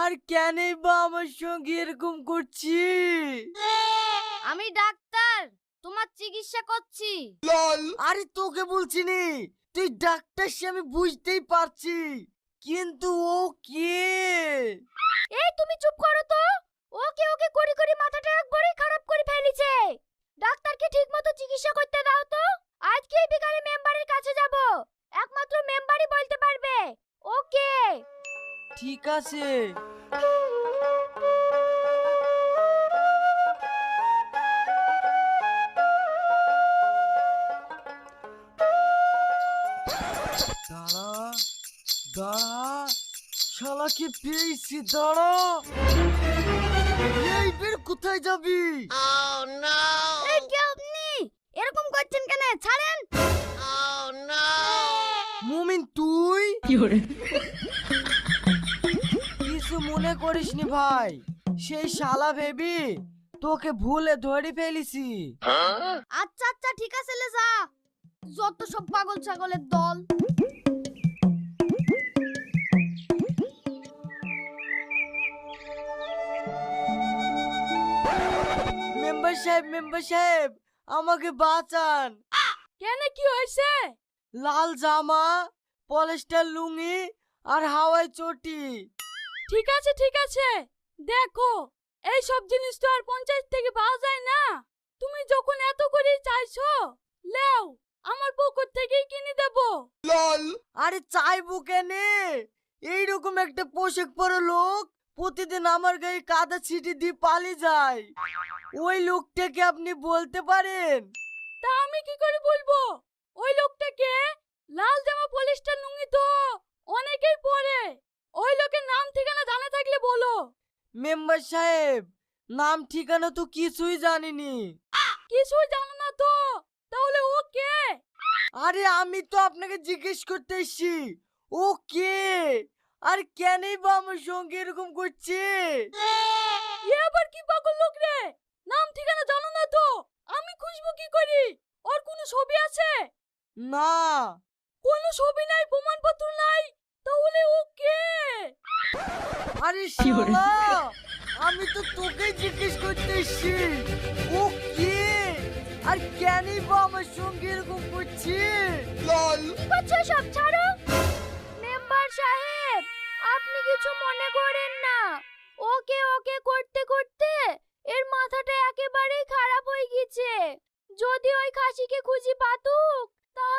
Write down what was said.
আর কেনই বা আমার সঙ্গে এরকম করছি? আমি ডাক্তার, তোমার চিকিৎসা করছি। আরে তোকে বলছি নি, তুই ডাক্তার সে আমি বুঝতেই পারছি, কিন্তু ও কে? এই তুমি চুপ করো তো। ওকে ওকে করি করি মাথাটা একবারে খারাপ করে ফেলেছে। ডাক্তারকে ঠিকমতো চিকিৎসা করতে দাও তো। আজকে বিকালে মেম্বারের কাছে যাব। একমাত্র মেম্বারই বলতে পারবে ওকে। ঠিক আছে। দাঁড়া দাঁড়া, শালাকে পেয়েছি, দাঁড়া। এই বের, কোথায় যাবি? এই কে আপনি? এরকম করছেন কেন? ছাড়েন। মুমিন তুই? কিছু মনে করিসনি ভাই, সেই শালা ভেবি তোকে ভুলে ধরে ফেলেছি। আচ্ছা আচ্ছা ঠিক আছে লে যা। যত সব পাগল ছাগলের দল। মেম্বার সাহেব, আমাকে বাঁচান। কেন কি হয়েছে? লাল জামা, পলিস্টার লুঙ্গি আর হাওয়াই চটি। ঠিক আছে দেখো, এই সব জিনিস তো আর পঞ্চায়েত থেকে পাওয়া যায় না। তুমি যখন এত করে চাইছো, লেও, আমার পকেট থেকেই কিনে দেবো। আরে চাইবো কেনে? এইরকম একটা পোশাক পরা লোক প্রতিদিন আমার গায়ে কাদা ছিটি দিয়ে পালিয়ে যায়। ওই লোকটাকে আপনি বলতে পারেন? তা আমি কি করে বলবো? ওই লোকটাকে লাল জামা পলিস্টার লুঙ্গি তো অনেকেই পরে। ওই লোকের নাম ঠিকানা জানা থাকলে বলো। মেম্বার সাহেব, নাম ঠিকানা তো কিছুই জানিনি। কিছুই জানো না তো? তাহলে ও কে? আরে আমি তো আপনাকে জিজ্ঞেস করতে এসেছি, ও কে? আর কেনই বা আমার সঙ্গে এরকম করছে? এ আবার কি পাগল লোক রে? নাম ঠিকানা জানো না তো আমি খুঁজবো কি করি? ওর কোনো ছবি আছে? না। কোনো ছবি নাই, প্রমাণপত্র নাই, তাহলে ও কে? আরে শালা, আমি তো তোকে জিজ্ঞেস করতে এসেছি, ও কে? আর কেনই বা আমার সঙ্গে এরকম করছে? কি করছো সব? ছাড়ো। মেম্বার সাহেব, আপনি কিছু মনে করেন না। ওকে ওকে করতে করতে এর মাথাটা একেবারেই খারাপ হয়ে গেছে। যদি ওই খাসিকে খুঁজি পাতুক, তাহলে